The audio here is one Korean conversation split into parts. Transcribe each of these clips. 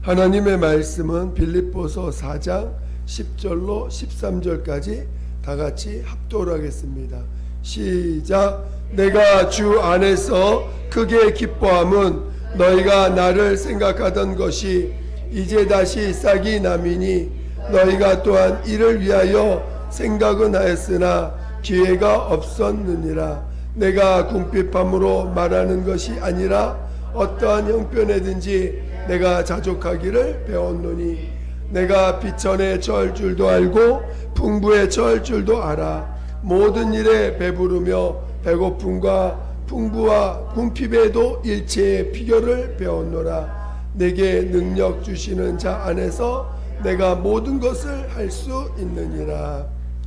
하나님의 말씀은 빌립보서 4장 10절로 13절까지 다 같이 합독을 하겠습니다. 시작. 내가 주 안에서 크게 기뻐함은 너희가 나를 생각하던 것이 이제 다시 싹이 나미니 너희가 또한 이를 위하여 생각은 하였으나 기회가 없었느니라. 내가 궁핍함으로 말하는 것이 아니라 어떠한 형편에든지 내가 자족하기를 배웠노니 내가 비천에 처할 줄도 알고 풍부에 처할 줄도 알아. 모든 일에 배부르며 배고픔과 풍부와 궁핍에도 일체의 비결을 배웠노라. 내게 능력 주시는 자 안에서 내가 모든 것을 할 수 있느니라.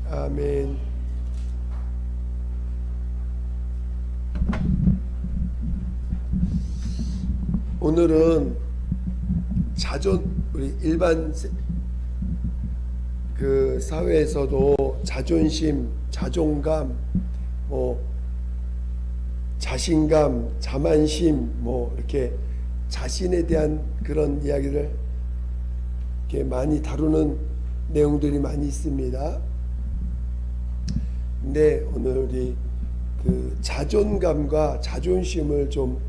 아멘. 오늘은 우리 일반 그 사회에서도 자존심, 자존감, 자신감, 자만심, 이렇게 자신에 대한 그런 이야기를 이렇게 많이 다루는 내용들이 많이 있습니다. 근데 오늘 우리 그 자존감과 자존심을 좀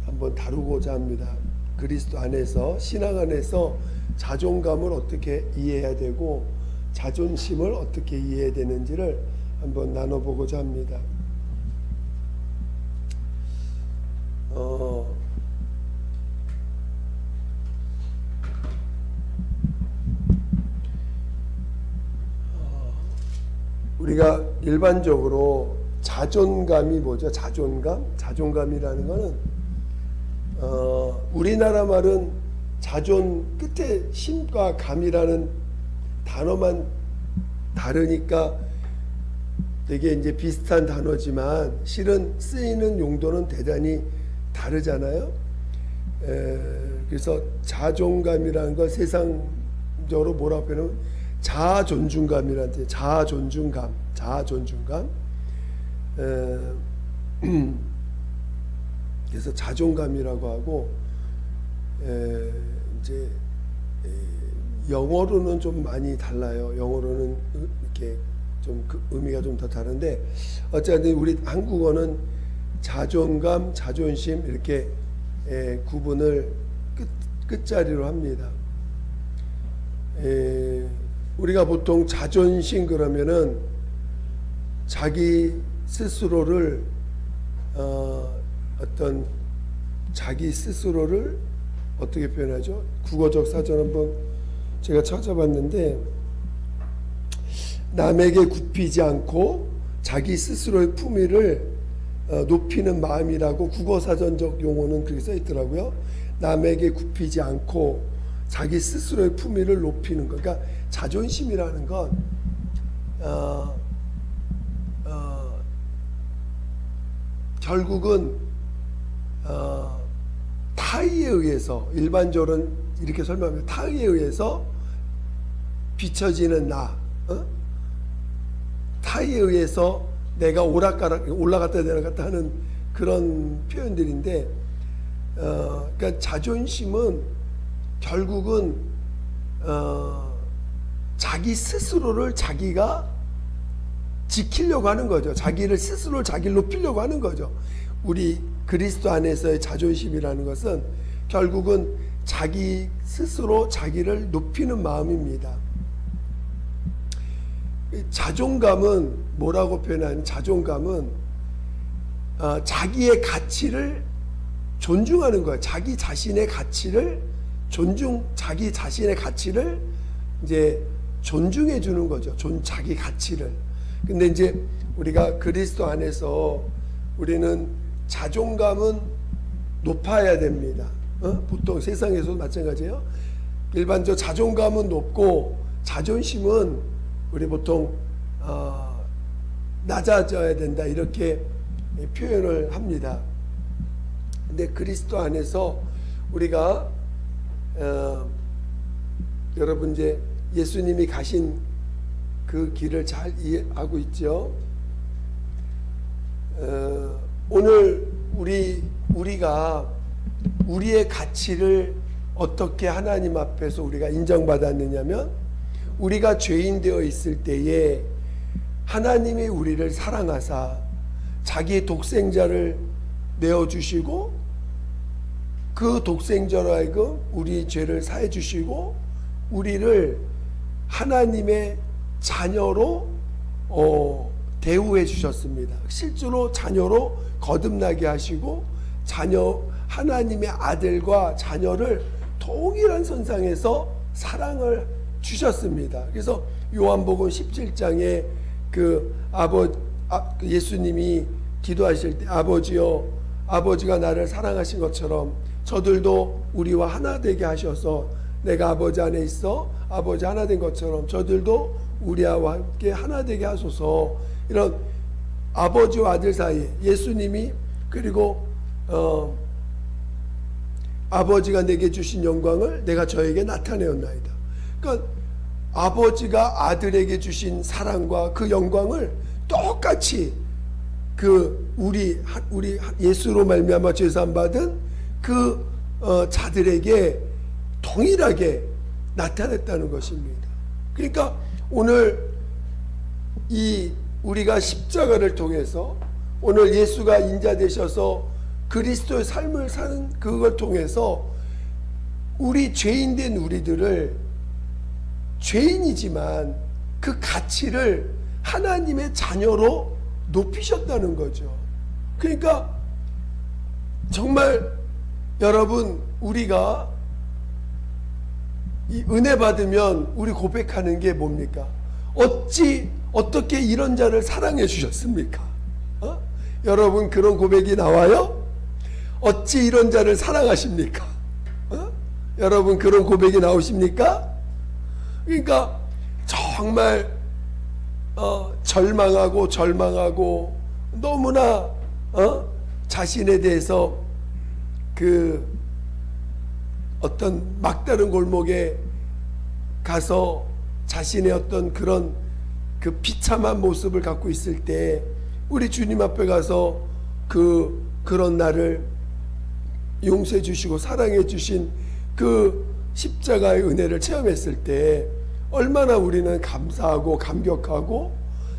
한번 다루고자 합니다. 그리스도 안에서, 신앙 안에서 자존감을 어떻게 이해해야 되고 자존심을 어떻게 이해해야 되는지를 한번 나눠보고자 합니다. 우리가 일반적으로 자존감이 뭐죠? 자존감이라는 거는 우리나라 말은 자존 끝에 심과 감이라는 단어만 다르니까 되게 이제 비슷한 단어지만 실은 쓰이는 용도는 대단히 다르잖아요. 그래서 자존감이라는 걸 세상적으로 뭐라고 표현하면 자아존중감이라는 뜻이에요. 자아존중감. 그래서 자존감이라고 하고 이제 영어로는 좀 많이 달라요. 영어로는 이렇게 좀 그 의미가 좀 더 다른데 어쨌든 우리 한국어는 자존감, 자존심 이렇게 구분을 끝자리로 합니다. 우리가 보통 자존심 그러면은 자기 스스로를 어떤 자기 스스로를 어떻게 표현하죠? 국어적 사전 한번 제가 찾아봤는데 남에게 굽히지 않고 자기 스스로의 품위를 높이는 마음이라고 국어사전적 용어는 그렇게 써 있더라고요. 남에게 굽히지 않고 자기 스스로의 품위를 높이는 거. 그러니까 자존심이라는 건 결국은 타의에 의해서, 일반적으로는 이렇게 설명합니다. 타의에 의해서 비춰지는 나, 타의에 의해서 내가 올라갔다 내려갔다 하는 그런 표현들인데, 그러니까 자존심은 결국은 자기 스스로를 자기가 지키려고 하는 거죠. 자기를 높이려고 하는 거죠. 우리 그리스도 안에서의 자존심이라는 것은 결국은 자기 스스로 자기를 높이는 마음입니다. 자존감은 뭐라고 표현하냐면 자존감은 자기의 가치를 존중하는 거예요. 자기 자신의 가치를 자기 자신의 가치를 이제 존중해 주는 거죠. 자기 가치를. 근데 이제 우리가 그리스도 안에서 우리는 자존감은 높아야 됩니다. 보통 세상에서도 마찬가지예요. 일반적 자존감은 높고 자존심은 우리 보통 낮아져야 된다 이렇게 표현을 합니다. 근데 그리스도 안에서 우리가 여러분 이제 예수님이 가신 그 길을 잘 이해하고 있죠. 오늘 우리가 우리의 가치를 어떻게 하나님 앞에서 우리가 인정받았느냐면 우리가 죄인 되어 있을 때에 하나님이 우리를 사랑하사 자기의 독생자를 내어주시고 그 독생자로 하여금 우리 죄를 사해 주시고 우리를 하나님의 자녀로 대우해 주셨습니다. 실제로 자녀로 거듭나게 하시고 하나님의 아들과 자녀를 동일한 선상에서 사랑을 주셨습니다. 그래서 요한복음 17장에 예수님이 기도하실 때 아버지여, 아버지가 나를 사랑하신 것처럼 저들도 우리와 하나 되게 하셔서 내가 아버지 안에 있어 아버지 하나 된 것처럼 저들도 우리와 함께 하나 되게 하소서. 이런 아버지와 아들 사이에 예수님이 그리고 아버지가 내게 주신 영광을 내가 저에게 나타내었나이다. 그러니까 아버지가 아들에게 주신 사랑과 그 영광을 똑같이 우리 예수로 말미암아 죄사함 받은 자들에게 동일하게 나타냈다는 것입니다. 그러니까 오늘 우리가 십자가를 통해서 오늘 예수가 인자 되셔서 그리스도의 삶을 사는 그걸 통해서 우리 죄인된 우리들을 죄인이지만 그 가치를 하나님의 자녀로 높이셨다는 거죠. 그러니까 정말 여러분 우리가 이 은혜 받으면 우리 고백하는 게 뭡니까? 어떻게 이런 자를 사랑해 주셨습니까? 여러분 그런 고백이 나와요? 어찌 이런 자를 사랑하십니까? 여러분 그런 고백이 나오십니까? 그러니까 정말 절망하고 너무나 자신에 대해서 어떤 막다른 골목에 가서 자신의 어떤 그런 비참한 모습을 갖고 있을 때 우리 주님 앞에 가서 그런 나를 용서해 주시고 사랑해 주신 그 십자가의 은혜를 체험했을 때 얼마나 우리는 감사하고 감격하고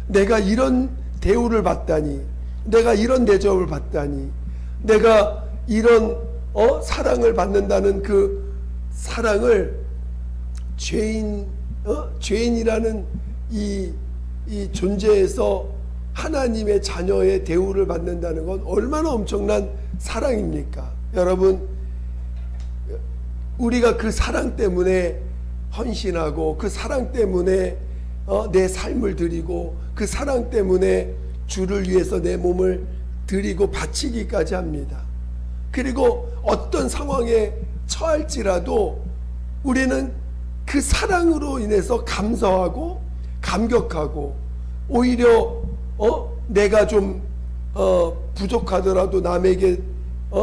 내가 이런 대우를 받다니, 내가 이런 대접을 받다니, 내가 이런 사랑을 받는다는 그 사랑을 죄인이라는 이 존재에서 하나님의 자녀의 대우를 받는다는 건 얼마나 엄청난 사랑입니까? 여러분 우리가 그 사랑 때문에 헌신하고 그 사랑 때문에 내 삶을 드리고 그 사랑 때문에 주를 위해서 내 몸을 드리고 바치기까지 합니다. 그리고 어떤 상황에 처할지라도 우리는 그 사랑으로 인해서 감사하고 감격하고 오히려 내가 좀 부족하더라도 남에게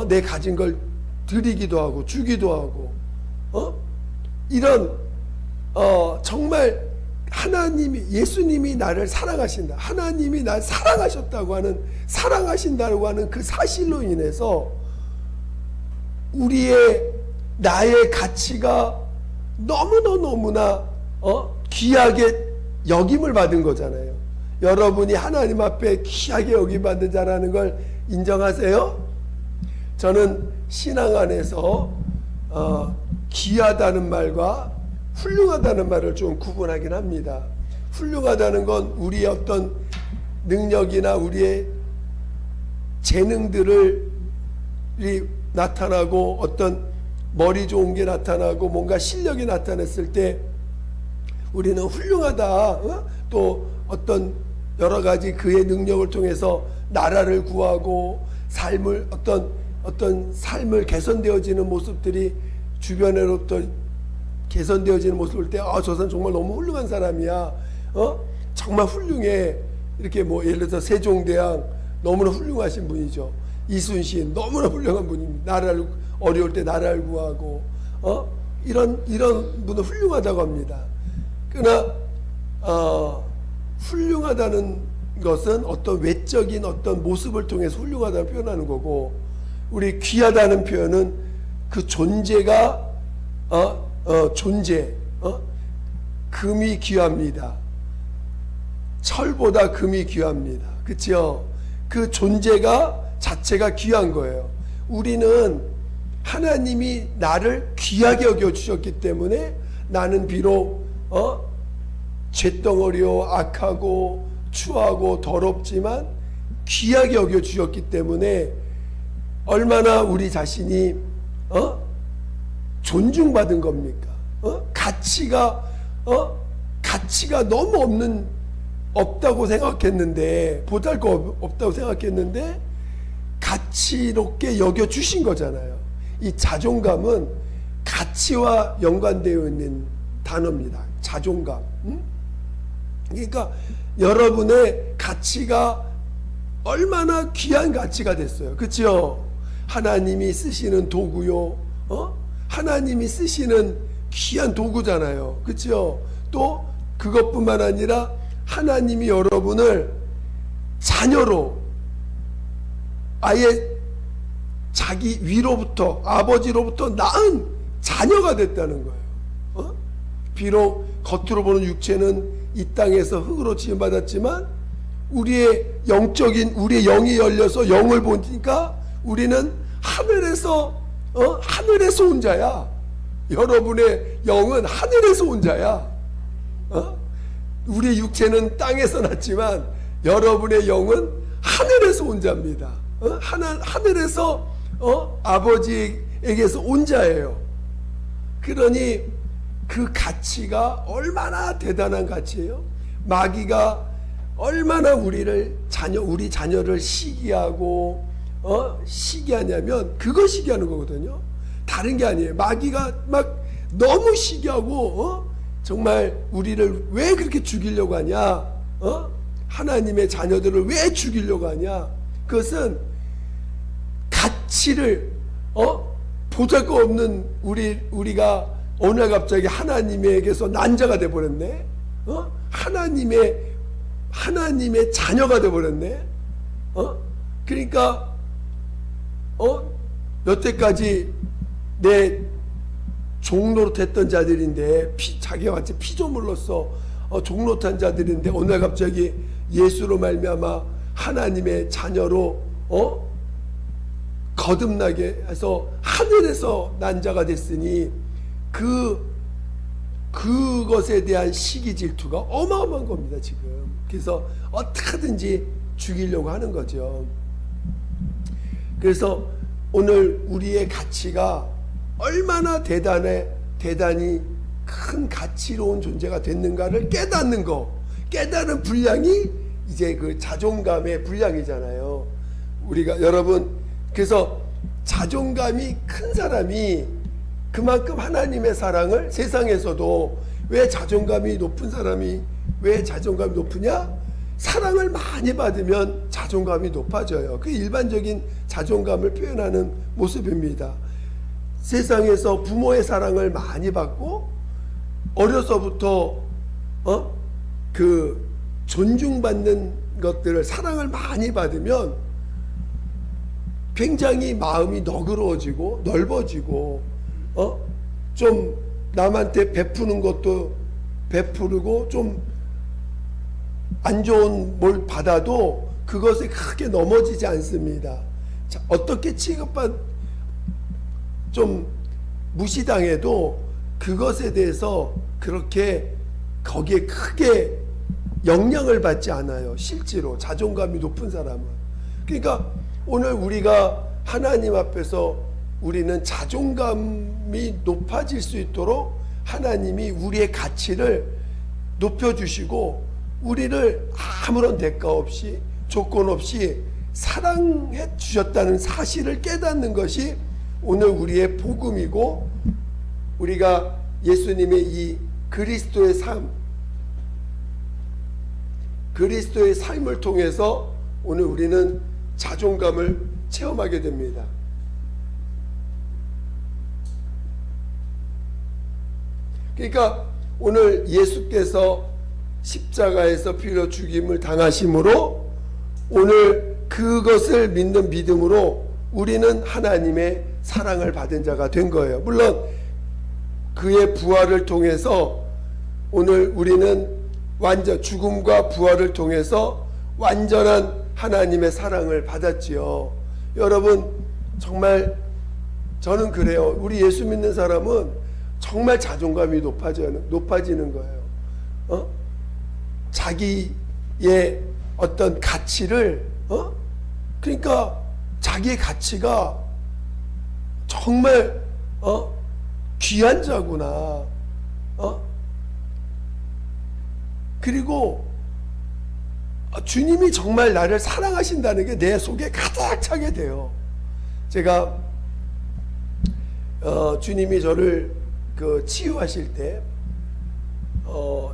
내 가진 걸 드리기도 하고 주기도 하고 이런 정말 예수님이 나를 사랑하신다, 하나님이 나를 사랑하신다고 하는 그 사실로 인해서 나의 가치가 너무나 귀하게 여김을 받은 거잖아요. 여러분이 하나님 앞에 귀하게 여김받는 자라는 걸 인정하세요? 저는 신앙 안에서 귀하다는 말과 훌륭하다는 말을 좀 구분하긴 합니다. 훌륭하다는 건 우리의 어떤 능력이나 우리의 재능들이 나타나고 어떤 머리 좋은 게 나타나고 뭔가 실력이 나타났을 때 우리는 훌륭하다. 또 어떤 여러 가지 그의 능력을 통해서 나라를 구하고 어떤 삶을 개선되어지는 모습들이 주변으로부터 개선되어지는 모습을 볼 때 저 사람 정말 너무 훌륭한 사람이야. 정말 훌륭해. 이렇게 예를 들어서 세종대왕 너무나 훌륭하신 분이죠. 이순신 너무나 훌륭한 분입니다. 어려울 때 나라를 구하고 이런 분은 훌륭하다고 합니다. 그러나 훌륭하다는 것은 어떤 외적인 어떤 모습을 통해서 훌륭하다고 표현하는 거고 우리 귀하다는 표현은 그 존재가 존재, 금이 귀합니다. 철보다 금이 귀합니다. 그렇죠? 그 존재가 자체가 귀한 거예요. 우리는 하나님이 나를 귀하게 여겨 주셨기 때문에 나는 비록 잿덩어리요 악하고 추하고 더럽지만 귀하게 여겨 주셨기 때문에 얼마나 우리 자신이 존중받은 겁니까? 가치가 너무 없다고 생각했는데, 보잘것 없다고 생각했는데 가치롭게 여겨 주신 거잖아요. 이 자존감은 가치와 연관되어 있는 단어입니다. 자존감. 그러니까 여러분의 가치가 얼마나 귀한 가치가 됐어요. 그렇죠? 하나님이 쓰시는 도구요. 하나님이 쓰시는 귀한 도구잖아요. 그렇죠? 또 그것뿐만 아니라 하나님이 여러분을 자녀로, 아예 자기 위로부터, 아버지로부터 낳은 자녀가 됐다는 거예요. 비록 겉으로 보는 육체는 이 땅에서 흙으로 지음받았지만 우리의 우리의 영이 열려서 영을 보니까 우리는 하늘에서 온 자야. 여러분의 영은 하늘에서 온 자야. 우리의 육체는 땅에서 났지만 여러분의 영은 하늘에서 온 자입니다. 하늘에서 아버지에게서 온 자예요. 그러니 그 가치가 얼마나 대단한 가치예요. 마귀가 얼마나 우리 자녀를 시기하고 시기하냐면 그거 시기하는 거거든요. 다른 게 아니에요. 마귀가 막 너무 시기하고 정말 우리를 왜 그렇게 죽이려고 하냐? 하나님의 자녀들을 왜 죽이려고 하냐? 그것은 가치를 보잘것없는 우리가 어느 날 갑자기 하나님에게서 난자가 돼 버렸네. 하나님의 자녀가 돼 버렸네. 그러니까 여태까지 내 종노릇했던 자들인데 자기가 마치 피조물로서 종노릇한 자들인데 어느 날 갑자기 예수로 말미암아 하나님의 자녀로 거듭나게 해서 하늘에서 난 자가 됐으니 그것에 대한 시기 질투가 어마어마한 겁니다, 지금. 그래서 어떻게든지 죽이려고 하는 거죠. 그래서 오늘 우리의 가치가 얼마나 대단히 큰 가치로운 존재가 됐는가를 깨닫는 분량이 이제 그 자존감의 분량이잖아요. 여러분, 그래서 자존감이 큰 사람이 그만큼 하나님의 사랑을 세상에서도 왜 자존감이 높으냐? 사랑을 많이 받으면 자존감이 높아져요. 그 일반적인 자존감을 표현하는 모습입니다. 세상에서 부모의 사랑을 많이 받고 어려서부터 그 존중받는 것들을 사랑을 많이 받으면 굉장히 마음이 너그러워지고 넓어지고 좀 남한테 베푸는 것도 베푸르고 좀 안 좋은 뭘 받아도 그것에 크게 넘어지지 않습니다. 자, 어떻게 좀 무시당해도 그것에 대해서 그렇게 거기에 크게 영향을 받지 않아요. 실제로 자존감이 높은 사람은. 그러니까 오늘 우리가 하나님 앞에서 우리는 자존감이 높아질 수 있도록 하나님이 우리의 가치를 높여주시고 우리를 아무런 대가 없이 조건 없이 사랑해 주셨다는 사실을 깨닫는 것이 오늘 우리의 복음이고, 우리가 예수님의 이 그리스도의 삶을 통해서 오늘 우리는 자존감을 체험하게 됩니다. 그러니까 오늘 예수께서 십자가에서 피로 죽임을 당하심으로 오늘 그것을 믿는 믿음으로 우리는 하나님의 사랑을 받은 자가 된 거예요. 물론 그의 부활을 통해서 오늘 우리는 완전 죽음과 부활을 통해서 완전한 하나님의 사랑을 받았지요. 여러분 정말 저는 그래요. 우리 예수 믿는 사람은 정말 자존감이 높아지는 거예요. 자기의 어떤 가치를 그러니까 자기의 가치가 정말 귀한 자구나. 그리고 주님이 정말 나를 사랑하신다는 게 내 속에 가득 차게 돼요. 제가 주님이 저를 치유하실 때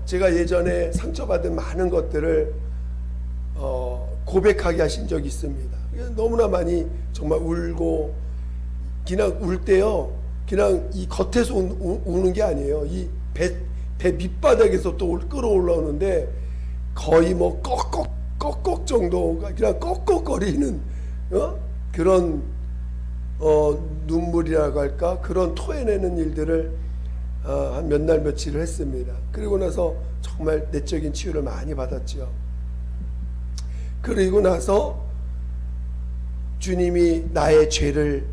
제가 예전에 상처받은 많은 것들을 고백하게 하신 적이 있습니다. 너무나 많이 정말 울고 그냥 울 때요. 그냥 이 겉에서 우는 게 아니에요. 이 배 밑바닥에서 또 끌어올라오는데 거의 뭐 꺽꺽 정도가 그냥 꺽꺽거리는 그런 눈물이라고 할까 그런 토해내는 일들을 한 몇 날 며칠을 했습니다. 그리고 나서 정말 내적인 치유를 많이 받았죠. 그리고 나서 주님이 나의 죄를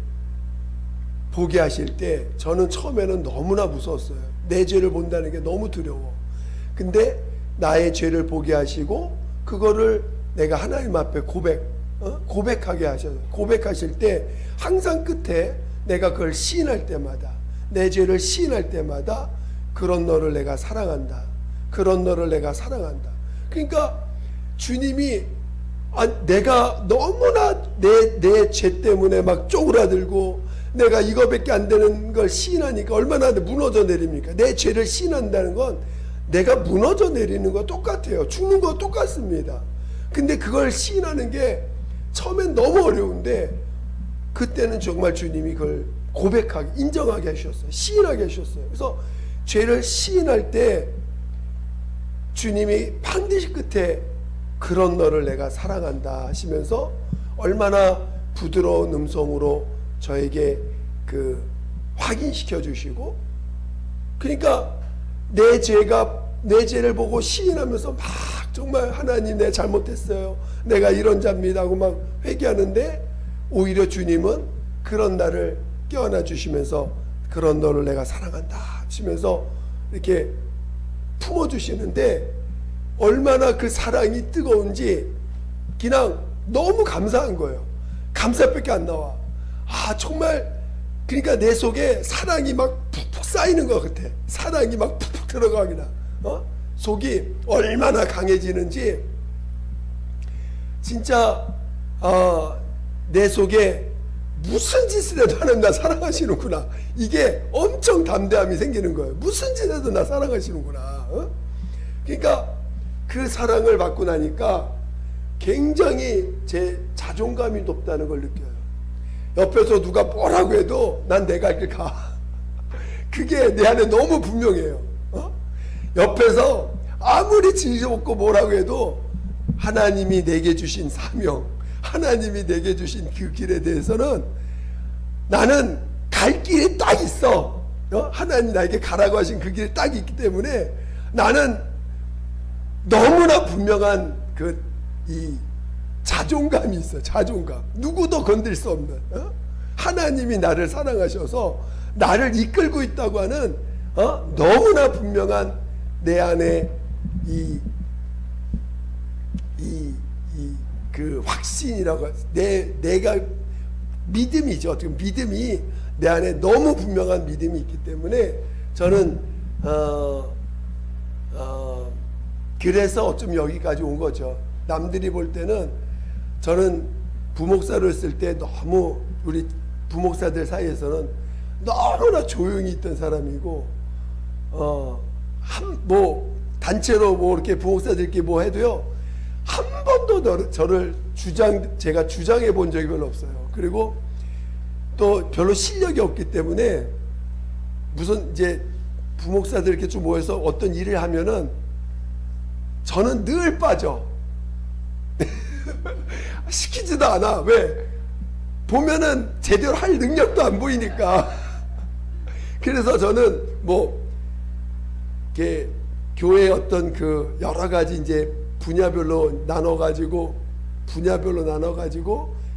보게 하실 때 저는 처음에는 너무나 무서웠어요. 내 죄를 본다는 게 너무 두려워. 근데 나의 죄를 보게 하시고 그거를 내가 하나님 앞에 고백하게 하셔요. 고백하실 때 항상 끝에 내가 그걸 시인할 때마다 내 죄를 시인할 때마다 그런 너를 내가 사랑한다. 그런 너를 내가 사랑한다. 그러니까 주님이 내가 너무나 내 죄 때문에 막 쪼그라들고 내가 이거밖에 안 되는 걸 시인하니까 얼마나 무너져 내립니까? 내 죄를 시인한다는 건 내가 무너져 내리는 거 똑같아요. 죽는 거 똑같습니다. 근데 그걸 시인하는 게 처음엔 너무 어려운데 그때는 정말 주님이 그걸 고백하게 인정하게 하셨어요. 시인하게 하셨어요. 그래서 죄를 시인할 때 주님이 반드시 끝에 그런 너를 내가 사랑한다 하시면서 얼마나 부드러운 음성으로 저에게 확인시켜 주시고 그러니까 내 죄를 보고 시인하면서 막 정말 하나님 내 잘못했어요. 내가 이런 자입니다 하고 막 회개하는데 오히려 주님은 그런 나를 껴안아 주시면서 그런 너를 내가 사랑한다 하시면서 이렇게 품어주시는데 얼마나 그 사랑이 뜨거운지 그냥 너무 감사한 거예요. 감사밖에 안 나와. 정말 그러니까 내 속에 사랑이 막 푹푹 쌓이는 것 같아. 사랑이 막 푹푹 들어가기나 속이 얼마나 강해지는지 진짜 내 속에 무슨 짓을 해도 하나님 나 사랑하시는구나. 이게 엄청 담대함이 생기는 거예요. 무슨 짓 해도 나 사랑하시는구나. 그러니까 그 사랑을 받고 나니까 굉장히 제 자존감이 높다는 걸 느껴요. 옆에서 누가 뭐라고 해도 난 내 갈 길 가. 그게 내 안에 너무 분명해요. 옆에서 아무리 지지없고 뭐라고 해도 하나님이 내게 주신 사명, 하나님이 내게 주신 그 길에 대해서는 나는 갈 길이 딱 있어. 하나님 나에게 가라고 하신 그 길이 딱 있기 때문에 나는 너무나 분명한 이 자존감이 있어. 자존감. 누구도 건들 수 없는 하나님이 나를 사랑하셔서 나를 이끌고 있다고 하는 너무나 분명한 내 안에 그 확신이라고 내가 믿음이죠. 어떻게 믿음이 내 안에 너무 분명한 믿음이 있기 때문에 저는 그래서 어쩜 여기까지 온 거죠. 남들이 볼 때는 저는 부목사로 있을 때 너무 우리 부목사들 사이에서는 너무나 조용히 있던 사람이고 단체로 이렇게 부목사들끼리 해도요 한 번도 저를 제가 주장해 본 적이 별로 없어요. 그리고 또 별로 실력이 없기 때문에 무슨 이제 부목사들 이렇게 좀 모여서 어떤 일을 하면은 저는 늘 빠져. 시키지도 않아. 왜? 보면은 제대로 할 능력도 안 보이니까. 그래서 저는 뭐 이렇게 교회 어떤 그 여러 가지 이제 분야별로 나눠 가지고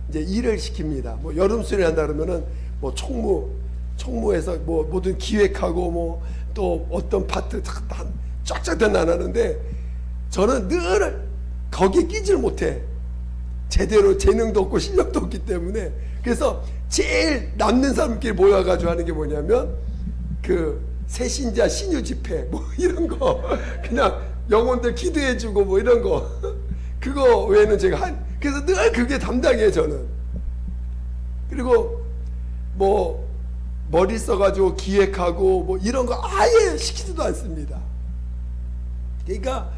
이제 일을 시킵니다. 뭐 여름 수련회 한다 그러면은 뭐 총무에서 뭐 모든 기획하고 뭐 또 어떤 파트 쫙쫙 다 나누는데 저는 늘 거기에 끼질 못해. 제대로 재능도 없고 실력도 없기 때문에. 그래서 제일 남는 사람끼리 모여가지고 하는 게 뭐냐면 그 새신자 신유 집회 뭐 이런 거 그냥 영혼들 기도해주고 뭐 이런 거 그거 외에는 제가 그래서 늘 그게 담당이에요 저는. 그리고 뭐 머리 써가지고 기획하고 뭐 이런 거 아예 시키지도 않습니다. 그러니까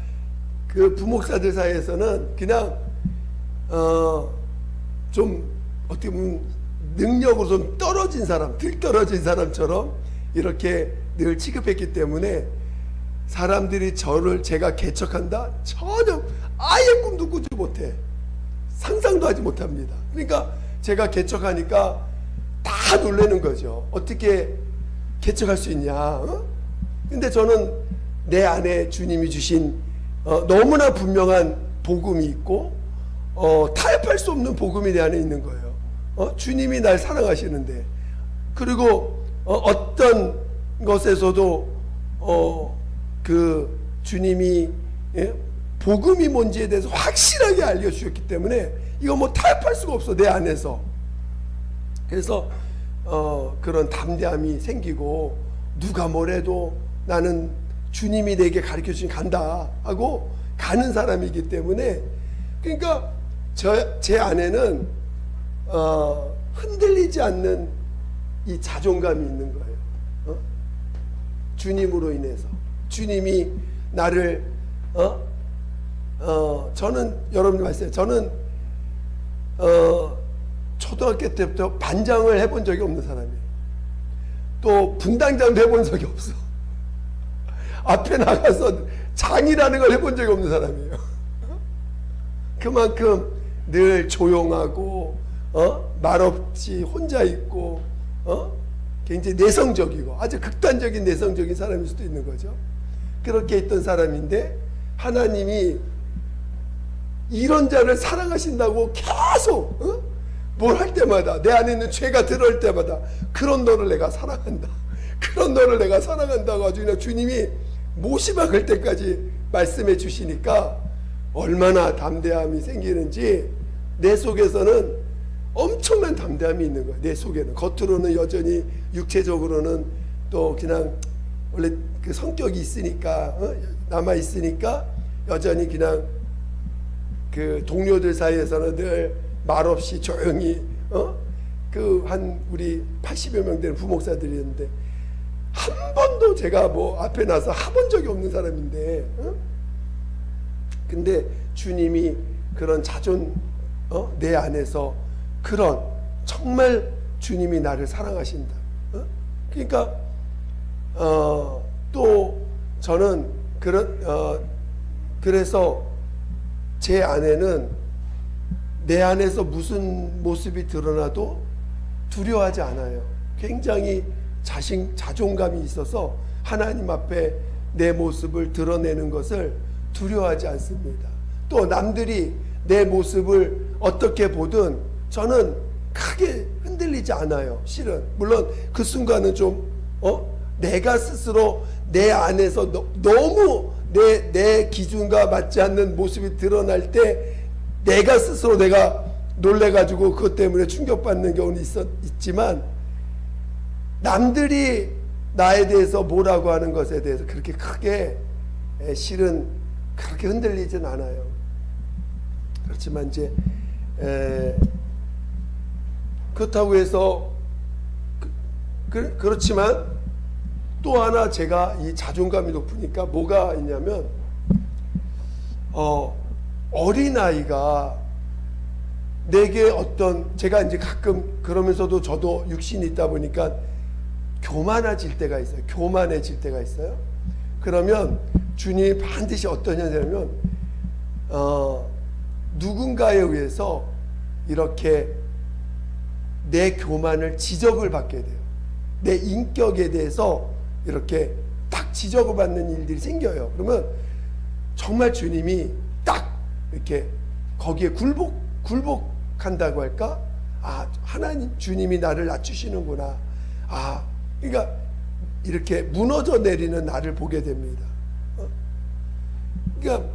그 부목사들 사이에서는 그냥 좀 어떻게 보면 능력으로 좀 떨어진 사람, 들 떨어진 사람처럼 이렇게 늘 취급했기 때문에 사람들이 제가 개척한다? 전혀 아예 꿈도 꾸지 못해. 상상도 하지 못합니다. 그러니까 제가 개척하니까 다 놀라는 거죠. 어떻게 개척할 수 있냐? 어? 근데 저는 내 안에 주님이 주신 너무나 분명한 복음이 있고 타협할 수 없는 복음이 내 안에 있는 거예요. 주님이 날 사랑하시는데, 그리고 어떤 것에서도 그 주님이 복음이 뭔지에 대해서 확실하게 알려주셨기 때문에 이거 뭐 타협할 수가 없어 내 안에서. 그래서 그런 담대함이 생기고 누가 뭐래도 나는 주님이 내게 가르쳐 주신 간다 하고 가는 사람이기 때문에, 그러니까 제 안에는 흔들리지 않는 이 자존감이 있는 거예요. 주님으로 인해서 주님이 나를 저는 여러분 말씀 저는 초등학교 때부터 반장을 해본 적이 없는 사람이에요. 또 분당장도 해본 적이 없어. 앞에 나가서 장이라는 걸 해본 적이 없는 사람이에요. 그만큼 늘 조용하고 말없이 혼자 있고 굉장히 내성적이고 아주 극단적인 내성적인 사람일 수도 있는 거죠. 그렇게 있던 사람인데 하나님이 이런 자를 사랑하신다고 계속 뭘 할 때마다 내 안에 있는 죄가 들어올 때마다 그런 너를 내가 사랑한다, 그런 너를 내가 사랑한다고 아주 그냥 주님이 못이 박을 때까지 말씀해 주시니까 얼마나 담대함이 생기는지 내 속에서는 엄청난 담대함이 있는 거예요. 내 속에는 겉으로는 여전히 육체적으로는 또 그냥 원래 그 성격이 있으니까 남아 있으니까 여전히 그냥 그 동료들 사이에서는 늘 말없이 조용히 그 한 우리 80여 명 되는 부목사들이었는데 한 번도 제가 뭐 앞에 나서 해본 적이 없는 사람인데 근데 주님이 그런 내 안에서 그런 정말 주님이 나를 사랑하신다. 그러니까 또 저는 그래서 제 안에는 내 안에서 무슨 모습이 드러나도 두려워하지 않아요. 굉장히 자존감이 있어서 하나님 앞에 내 모습을 드러내는 것을 두려워하지 않습니다. 또 남들이 내 모습을 어떻게 보든 저는 크게 흔들리지 않아요. 실은 물론 그 순간은 좀 내가 스스로 내 안에서 너무 내 기준과 맞지 않는 모습이 드러날 때 내가 스스로 내가 놀래가지고 그것 때문에 충격받는 경우는 있지만 남들이 나에 대해서 뭐라고 하는 것에 대해서 그렇게 크게 실은 그렇게 흔들리진 않아요. 그렇지만 이제 그렇다고 해서 그렇지만 또 하나 제가 이 자존감이 높으니까 뭐가 있냐면 어린아이가 내게 제가 이제 가끔 그러면서도 저도 육신이 있다 보니까 교만해질 때가 있어요. 그러면 주님이 반드시 어떤 현상이냐면 누군가에 의해서 이렇게 내 교만을 지적을 받게 돼요. 내 인격에 대해서 이렇게 딱 지적을 받는 일들이 생겨요. 그러면 정말 주님이 딱 이렇게 거기에 굴복한다고 할까? 아, 하나님 주님이 나를 낮추시는구나. 아, 그러니까 이렇게 무너져 내리는 나를 보게 됩니다. 그러니까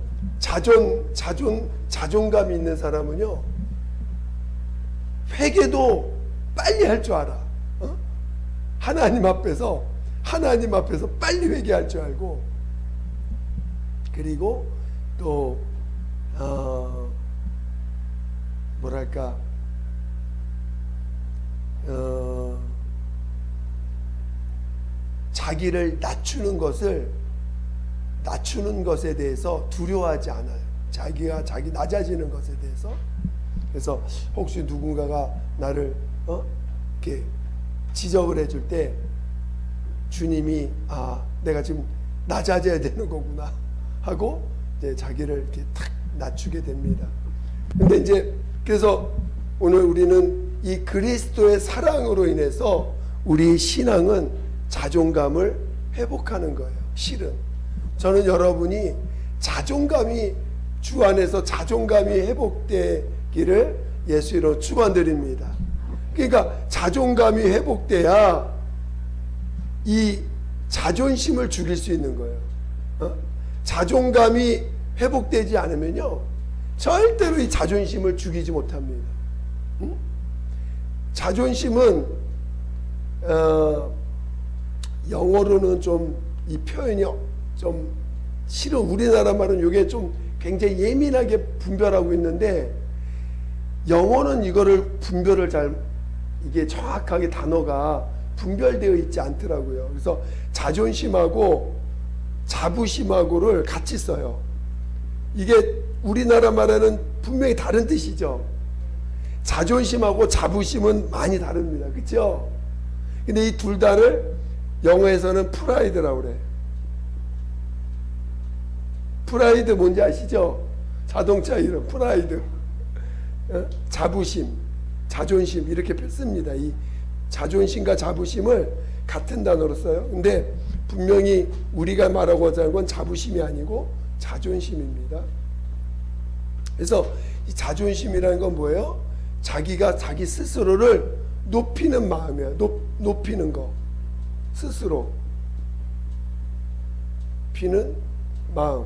자존감이 있는 사람은요, 회개도 빨리 할 줄 알아. 하나님 앞에서 빨리 회개할 줄 알고, 그리고 또 뭐랄까, 자기를 낮추는 것에 대해서 두려워하지 않아요. 자기 낮아지는 것에 대해서. 그래서 혹시 누군가가 나를 이렇게 지적을 해줄 때 주님이 내가 지금 낮아져야 되는 거구나 하고 이제 자기를 이렇게 탁 낮추게 됩니다. 근데 이제 그래서 오늘 우리는 이 그리스도의 사랑으로 인해서 우리 신앙은 자존감을 회복하는 거예요. 실은 저는 여러분이 주 안에서 자존감이 회복되기를 예수 이름으로 축원드립니다. 그러니까 자존감이 회복돼야 이 자존심을 죽일 수 있는 거예요. 자존감이 회복되지 않으면요, 절대로 이 자존심을 죽이지 못합니다. 자존심은 영어로는 좀 이 표현이 좀 실은 우리나라 말은 이게 좀 굉장히 예민하게 분별하고 있는데, 영어는 이거를 분별을 이게 정확하게 단어가 분별되어 있지 않더라고요. 그래서 자존심하고 자부심하고를 같이 써요. 이게 우리나라 말에는 분명히 다른 뜻이죠. 자존심하고 자부심은 많이 다릅니다. 그렇죠? 근데 이 둘 다를 영어에서는 프라이드라고 그래. 프라이드 뭔지 아시죠? 자동차 이름 프라이드. 자부심, 자존심 이렇게 씁니다. 이 자존심과 자부심을 같은 단어로 써요. 근데 분명히 우리가 말하고자 하는 건 자부심이 아니고 자존심입니다. 그래서 이 자존심이라는 건 뭐예요? 자기가 자기 스스로를 높이는 마음이에요. 높이는 거. 스스로 높이는 마음.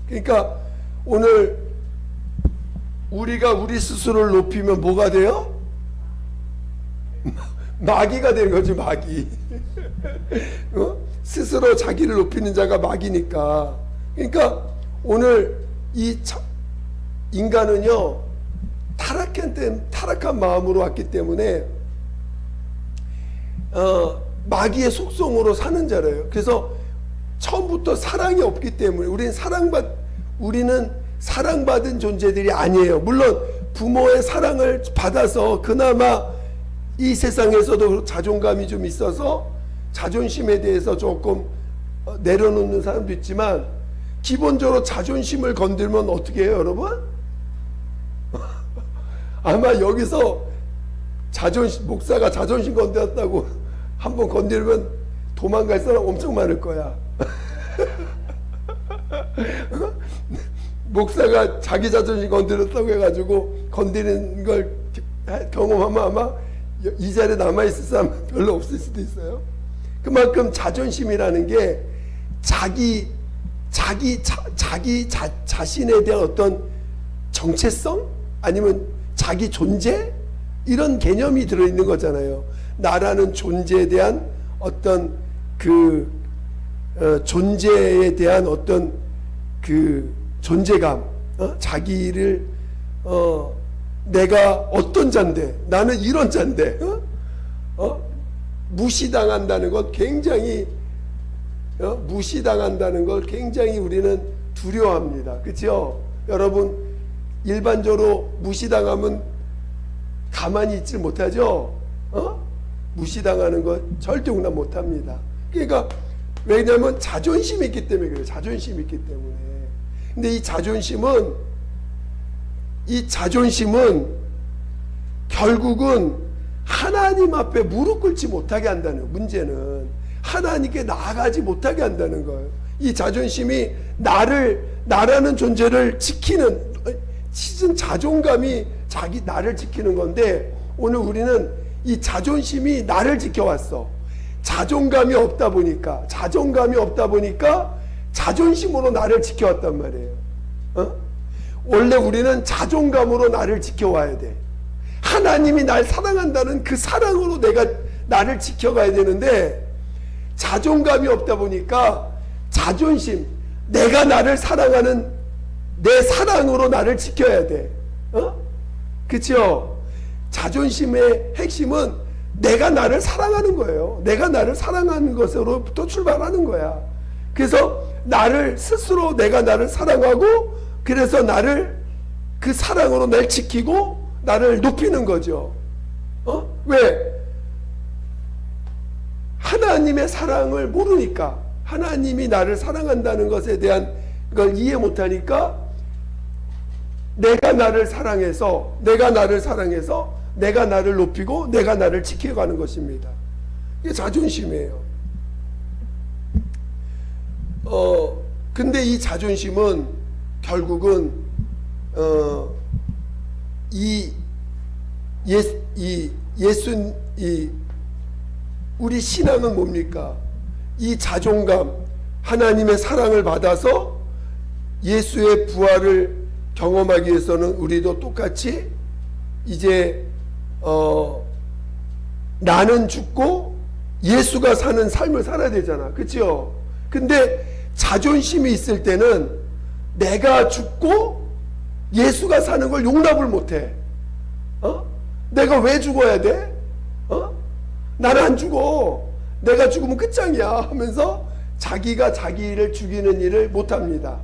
그러니까 오늘 우리가 우리 스스로를 높이면 뭐가 돼요? 마귀가 되는 거지, 마귀. 스스로 자기를 높이는 자가 마귀니까. 그러니까 오늘 이 인간은요, 타락한 마음으로 왔기 때문에 마귀의 속성으로 사는 자래요. 그래서 처음부터 사랑이 없기 때문에 우리는 사랑받은 존재들이 아니에요. 물론 부모의 사랑을 받아서 그나마 이 세상에서도 자존감이 좀 있어서 자존심에 대해서 조금 내려놓는 사람도 있지만, 기본적으로 자존심을 건들면 어떻게 해요, 여러분? 아마 여기서 목사가 자존심 건드렸다고 한번 건드리면 도망갈 사람 엄청 많을 거야. 목사가 자기 자존심 건드렸다고 해가지고 건드리는 걸 경험하면 아마 이 자리에 남아있을 사람 별로 없을 수도 있어요. 그만큼 자존심이라는 게 자신에 대한 어떤 정체성? 아니면 자기 존재? 이런 개념이 들어있는 거잖아요. 나라는 존재에 대한 어떤 존재에 대한 어떤 존재감, 자기를 내가 어떤 자인데, 나는 이런 자인데, 무시당한다는 것 굉장히 우리는 두려워합니다. 그렇죠? 여러분, 일반적으로 무시당하면 가만히 있지 못하죠? 무시당하는 것 절대 용납 못합니다. 그러니까 왜냐하면 자존심이 있기 때문에 그래요. 자존심이 있기 때문에. 근데 이 자존심은 결국은 하나님 앞에 무릎 꿇지 못하게 한다는 거예요. 문제는 하나님께 나아가지 못하게 한다는 거예요. 이 자존심이 나라는 존재를 지키는, 시즌 자존감이 나를 지키는 건데, 오늘 우리는 이 자존심이 나를 지켜왔어. 자존감이 없다 보니까 자존심으로 나를 지켜왔단 말이에요. 원래 우리는 자존감으로 나를 지켜와야 돼. 하나님이 날 사랑한다는 그 사랑으로 나를 지켜가야 되는데, 자존감이 없다 보니까 자존심, 내가 나를 사랑하는 내 사랑으로 나를 지켜야 돼. 그렇죠? 자존심의 핵심은 내가 나를 사랑하는 거예요. 내가 나를 사랑하는 것으로부터 출발하는 거야. 그래서 스스로 내가 나를 사랑하고, 그래서 그 사랑으로 날 지키고 나를 높이는 거죠. 왜? 하나님의 사랑을 모르니까, 하나님이 나를 사랑한다는 것에 대한 걸 이해 못하니까, 내가 나를 사랑해서 내가 나를 높이고 내가 나를 지켜가는 것입니다. 이게 자존심이에요. 근데 이 자존심은 결국은 우리 신앙은 뭡니까? 이 자존감, 하나님의 사랑을 받아서 예수의 부활을 경험하기 위해서는 우리도 똑같이 이제 나는 죽고 예수가 사는 삶을 살아야 되잖아. 그렇죠? 근데 자존심이 있을 때는 내가 죽고 예수가 사는 걸 용납을 못해. 내가 왜 죽어야 돼? 나는 안 죽어. 내가 죽으면 끝장이야 하면서 자기가 자기를 죽이는 일을 못합니다.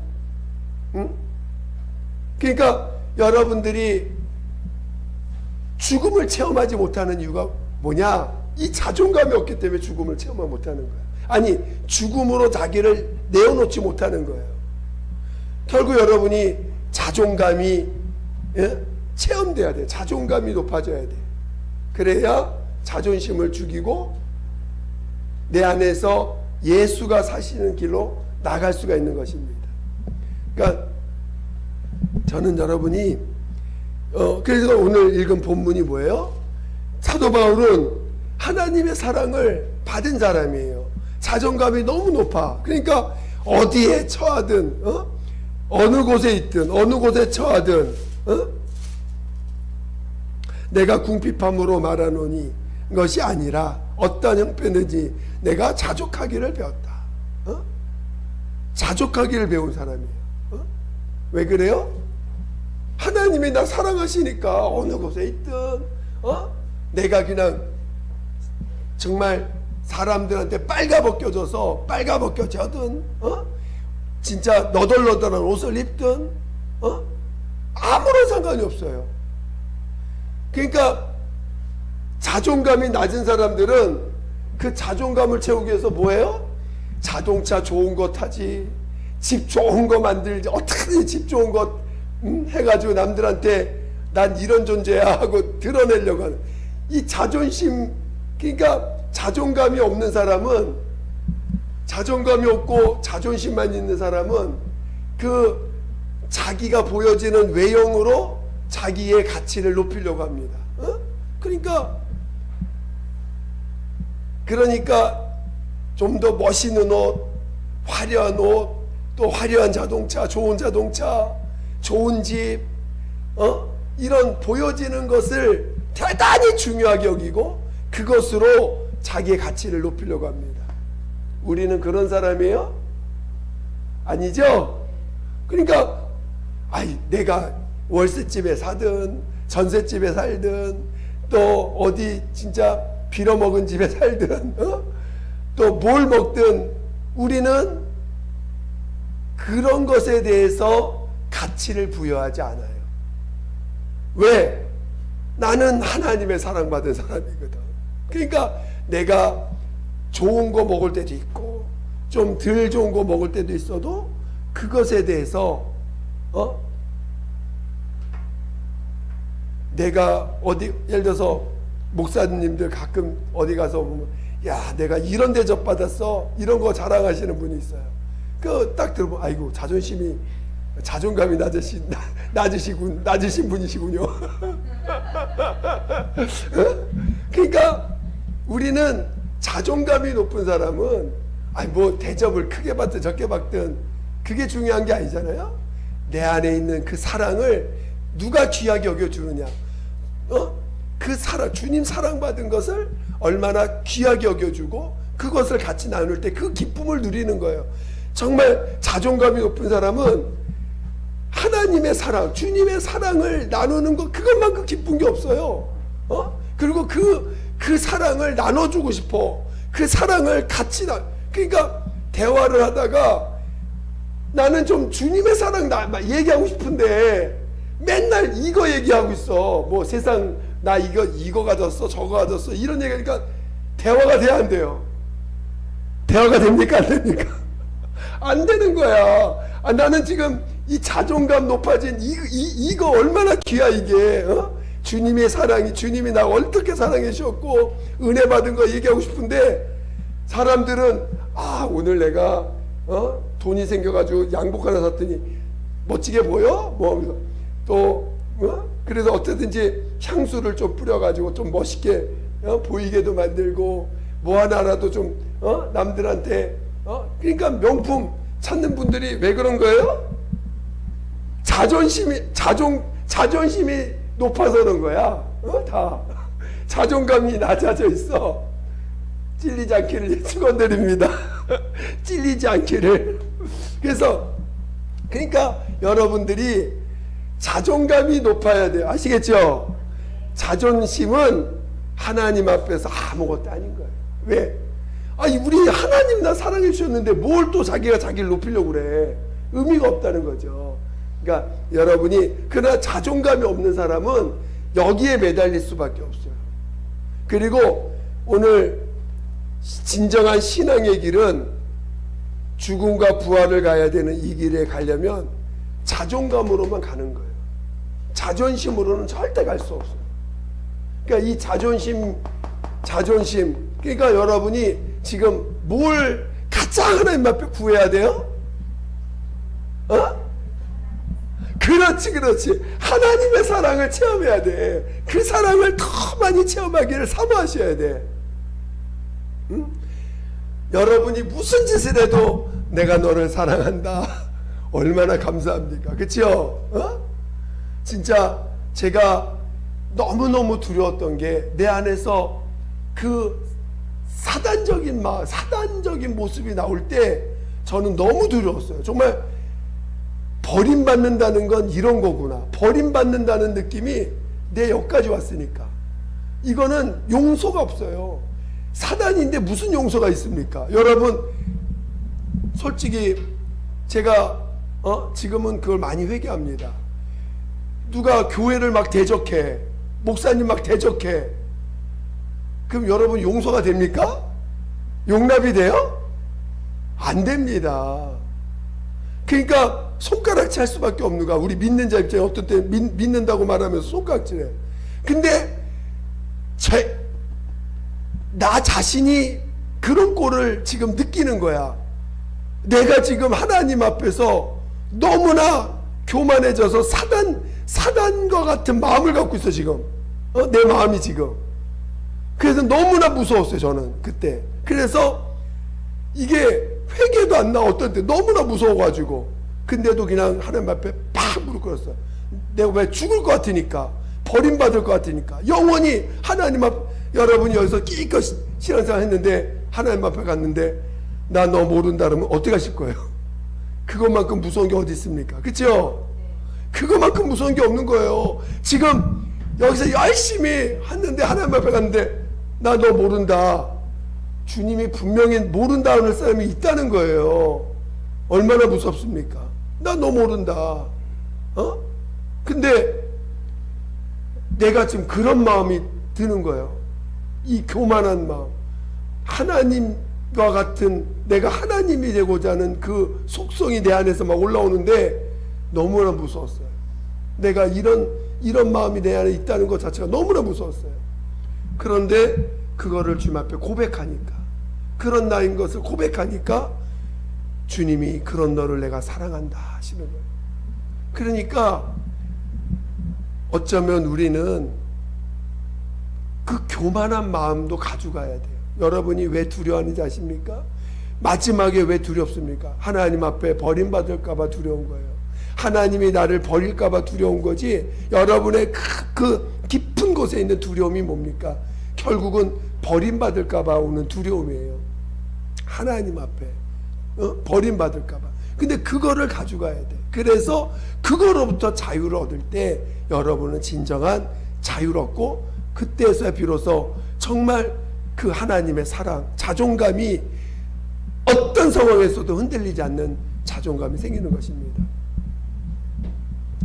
그러니까 여러분들이 죽음을 체험하지 못하는 이유가 뭐냐? 이 자존감이 없기 때문에 죽음을 체험하지 못하는 거야. 아니, 죽음으로 자기를 내어놓지 못하는 거예요. 결국 여러분이 자존감이 체험돼야 돼. 자존감이 높아져야 돼. 그래야 자존심을 죽이고 내 안에서 예수가 사시는 길로 나갈 수가 있는 것입니다. 그러니까 저는 여러분이 그래서 오늘 읽은 본문이 뭐예요? 사도 바울은 하나님의 사랑을 받은 사람이에요. 자존감이 너무 높아. 그러니까 어디에 처하든 어느 곳에 있든 어느 곳에 처하든 내가 궁핍함으로 말하노니 것이 아니라 어떠한 형편든지 내가 자족하기를 배웠다. 자족하기를 배운 사람이에요. 왜 그래요? 하나님이 나 사랑하시니까 어느 곳에 있든 내가 그냥 정말 사람들한테 빨가벗겨져서 빨가벗겨져든 진짜 너덜너덜한 옷을 입든 아무런 상관이 없어요. 그러니까 자존감이 낮은 사람들은 그 자존감을 채우기 위해서 뭐예요? 자동차 좋은 거 타지, 집 좋은 거 만들지, 어떻게든 집 좋은 거 해가지고 남들한테 난 이런 존재야 하고 드러내려고 하는 이 자존심. 그러니까 자존감이 없는 사람은, 자존감이 없고 자존심만 있는 사람은 그 자기가 보여지는 외형으로 자기의 가치를 높이려고 합니다. 그러니까 좀 더 멋있는 옷, 화려한 옷, 또 화려한 자동차, 좋은 집, 이런 보여지는 것을 대단히 중요하게 여기고 그것으로 자기의 가치를 높이려고 합니다. 우리는 그런 사람이에요? 아니죠? 그러니까 내가 월세집에 사든 전셋집에 살든 또 어디 진짜 빌어먹은 집에 살든 또 뭘 먹든 우리는 그런 것에 대해서 가치를 부여하지 않아요. 왜? 나는 하나님의 사랑받은 사람이거든. 그러니까 내가 좋은 거 먹을 때도 있고 좀 덜 좋은 거 먹을 때도 있어도 그것에 대해서 내가 어디 예를 들어서 목사님들 가끔 어디 가서 보면 야, 내가 이런 대접 받았어. 이런 거 자랑하시는 분이 있어요. 그 딱 들어보면 아이고 자존감이 낮으신 분이시군요. 그러니까 우리는 자존감이 높은 사람은 뭐 대접을 크게 받든 적게 받든 그게 중요한 게 아니잖아요. 내 안에 있는 그 사랑을 누가 귀하게 여겨주느냐. 그 주님 사랑받은 것을 얼마나 귀하게 여겨주고 그것을 같이 나눌 때 그 기쁨을 누리는 거예요. 정말 자존감이 높은 사람은 하나님의 사랑, 주님의 사랑을 나누는 것, 그것만큼 기쁜 게 없어요. 그리고 그 사랑을 나눠주고 싶어. 그 사랑을 같이 그러니까 대화를 하다가 나는 좀 주님의 사랑 얘기하고 싶은데 맨날 이거 얘기하고 있어. 뭐 세상 나 이거 가졌어, 저거 가졌어, 이런 얘기하니까 대화가 돼야 안 돼요? 대화가 됩니까, 안 됩니까? 안 되는 거야. 나는 지금 이 자존감 높아진 이거 얼마나 귀야 이게. 주님의 사랑이, 주님이 나 어떻게 사랑해 주셨고 은혜 받은 거 얘기하고 싶은데 사람들은 오늘 내가 돈이 생겨가지고 양복 하나 샀더니 멋지게 보여? 뭐 하면서 또 그래서 어떻게든지 향수를 좀 뿌려가지고 좀 멋있게 보이게도 만들고 뭐 하나라도 좀 남들한테 그러니까 명품 찾는 분들이 왜 그런 거예요? 자존심이 높아서 그런 거야. 다 자존감이 낮아져 있어. 찔리지 않기를 축원드립니다. 찔리지 않기를. 그래서 그러니까 여러분들이 자존감이 높아야 돼요. 아시겠죠? 자존심은 하나님 앞에서 아무것도 아닌 거예요. 왜? 우리 하나님 나 사랑해 주셨는데 뭘 또 자기가 자기를 높이려고 그래. 의미가 없다는 거죠. 그러니까 여러분이 그러나 자존감이 없는 사람은 여기에 매달릴 수밖에 없어요. 그리고 오늘 진정한 신앙의 길은 죽음과 부활을 가야 되는 이 길에 가려면 자존감으로만 가는 거예요. 자존심으로는 절대 갈 수 없어요. 그러니까 이 자존심 그러니까 여러분이 지금 뭘 가장 하나님 앞에 구해야 돼요? 그렇지. 하나님의 사랑을 체험해야 돼. 그 사랑을 더 많이 체험하기를 사모하셔야 돼. 여러분이 무슨 짓을 해도 내가 너를 사랑한다. 얼마나 감사합니까? 그치요? 진짜 제가 너무너무 두려웠던 게 내 안에서 그 사단적인 모습이 나올 때 저는 너무 두려웠어요. 정말 버림받는다는 건 이런 거구나. 버림받는다는 느낌이 내 옆까지 왔으니까. 이거는 용서가 없어요. 사단인데 무슨 용서가 있습니까? 여러분 솔직히 제가 지금은 그걸 많이 회개합니다. 누가 교회를 막 대적해, 목사님 막 대적해, 그럼 여러분 용서가 됩니까? 용납이 돼요? 안 됩니다. 그러니까 손가락질 할 수밖에 없는 거야. 우리 믿는 자 입장에 어떤 때 믿는다고 말하면서 손가락질해. 근데 나 자신이 그런 꼴을 지금 느끼는 거야. 내가 지금 하나님 앞에서 너무나 교만해져서 사단과 같은 마음을 갖고 있어 지금. 내 마음이 지금. 그래서 너무나 무서웠어요 저는 그때. 그래서 이게 회개도 안 나. 어떤 때 너무나 무서워가지고. 근데도 그냥 하나님 앞에 팍 무릎 꿇었어. 내가 왜 죽을 것 같으니까, 버림받을 것 같으니까 영원히 하나님 앞. 여러분이 여기서 끼껏 신앙생활 했는데 하나님 앞에 갔는데 나 너 모른다 그러면 어떻게 하실 거예요? 그것만큼 무서운 게 어디 있습니까? 그렇죠? 그것만큼 무서운 게 없는 거예요. 지금 여기서 열심히 했는데 하나님 앞에 갔는데 나 너 모른다. 주님이 분명히 모른다 하는 사람이 있다는 거예요. 얼마나 무섭습니까? 나 너 모른다. 근데 내가 지금 그런 마음이 드는 거예요. 이 교만한 마음. 하나님과 같은 내가 하나님이 되고자 하는 그 속성이 내 안에서 막 올라오는데 너무나 무서웠어요. 내가 이런 마음이 내 안에 있다는 것 자체가 너무나 무서웠어요. 그런데 그거를 주님 앞에 고백하니까, 그런 나인 것을 고백하니까 주님이 그런 너를 내가 사랑한다 하시는 거예요. 그러니까 어쩌면 우리는 그 교만한 마음도 가져가야 돼요. 여러분이 왜 두려워하는지 아십니까? 마지막에 왜 두렵습니까? 하나님 앞에 버림받을까봐 두려운 거예요. 하나님이 나를 버릴까봐 두려운 거지, 여러분의 그 깊은 곳에 있는 두려움이 뭡니까? 결국은 버림받을까봐 오는 두려움이에요. 하나님 앞에 버림받을까봐. 근데 그거를 가져가야 돼. 그래서 그거로부터 자유를 얻을 때 여러분은 진정한 자유를 얻고, 그때서야 비로소 정말 그 하나님의 사랑, 자존감이 어떤 상황에서도 흔들리지 않는 자존감이 생기는 것입니다.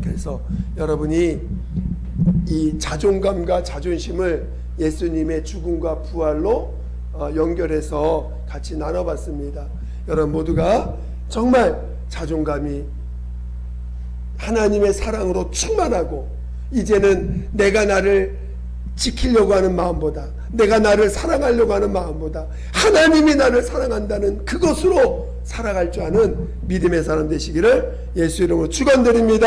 그래서 여러분이 이 자존감과 자존심을 예수님의 죽음과 부활로 연결해서 같이 나눠봤습니다. 여러분 모두가 정말 자존감이 하나님의 사랑으로 충만하고, 이제는 내가 나를 지키려고 하는 마음보다, 내가 나를 사랑하려고 하는 마음보다 하나님이 나를 사랑한다는 그것으로 살아갈 줄 아는 믿음의 사람 되시기를 예수 이름으로 축원드립니다.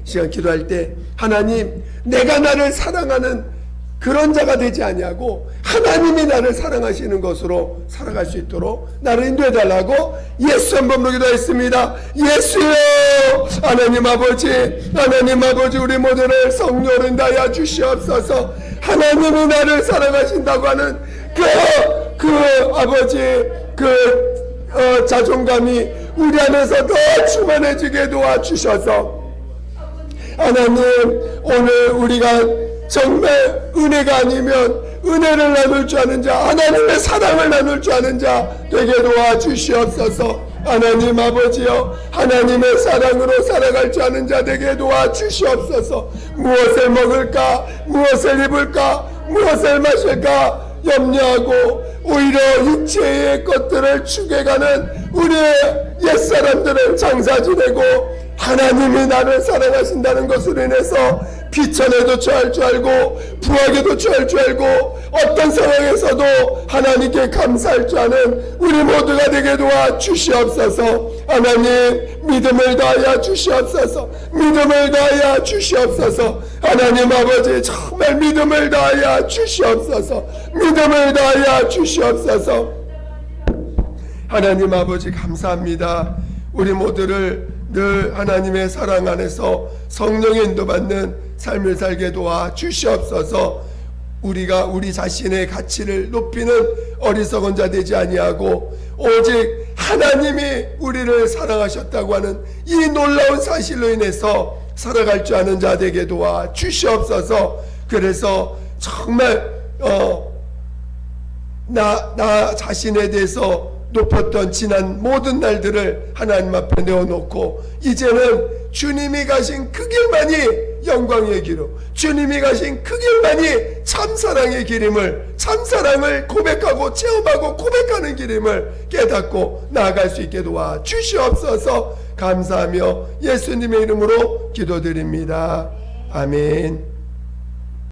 시간 기도할 때 하나님, 내가 나를 사랑하는 그런 자가 되지 아니하고 하나님이 나를 사랑하시는 것으로 살아갈 수 있도록 나를 인도해 달라고 예수 한 번으로 기도했습니다. 예수여, 하나님 아버지, 하나님 아버지, 우리 모두를 성령으로 인도하여 주시옵소서. 하나님이 나를 사랑하신다고 하는 그 아버지 자존감이 우리 안에서 더 충만해지게 도와주셔서, 하나님 오늘 우리가 정말 은혜가 아니면 은혜를 나눌 줄 아는 자, 하나님의 사랑을 나눌 줄 아는 자 되게 도와주시옵소서. 하나님 아버지여, 하나님의 사랑으로 살아갈 줄 아는 자 되게 도와주시옵소서. 무엇을 먹을까, 무엇을 입을까, 무엇을 마실까 염려하고 오히려 육체의 것들을 추구해가는 우리의 옛사람들은 장사 지내고, 하나님이 나를 사랑하신다는 것으로 인해서 비천에도 처할 줄 알고 부하게도 처할 줄 알고 어떤 상황에서도 하나님께 감사할 줄 아는 우리 모두가 되게 도와 주시옵소서. 하나님, 믿음을 다하여 주시옵소서. 믿음을 다하여 주시옵소서. 하나님 아버지, 정말 믿음을 다하여 주시옵소서. 믿음을 다하여 주시옵소서. 하나님 아버지, 감사합니다. 우리 모두를 늘 하나님의 사랑 안에서 성령의 인도받는 삶을 살게 도와 주시옵소서. 우리가 우리 자신의 가치를 높이는 어리석은 자 되지 아니하고 오직 하나님이 우리를 사랑하셨다고 하는 이 놀라운 사실로 인해서 살아갈 줄 아는 자 되게 도와 주시옵소서. 그래서 정말 나 자신에 대해서 높았던 지난 모든 날들을 하나님 앞에 내어놓고, 이제는 주님이 가신 그 길만이 영광의 길로, 주님이 가신 그 길만이 참사랑의 길임을, 참사랑을 고백하고 체험하고 고백하는 길임을 깨닫고 나아갈 수 있게 도와 주시옵소서. 감사하며 예수님의 이름으로 기도드립니다. 아멘.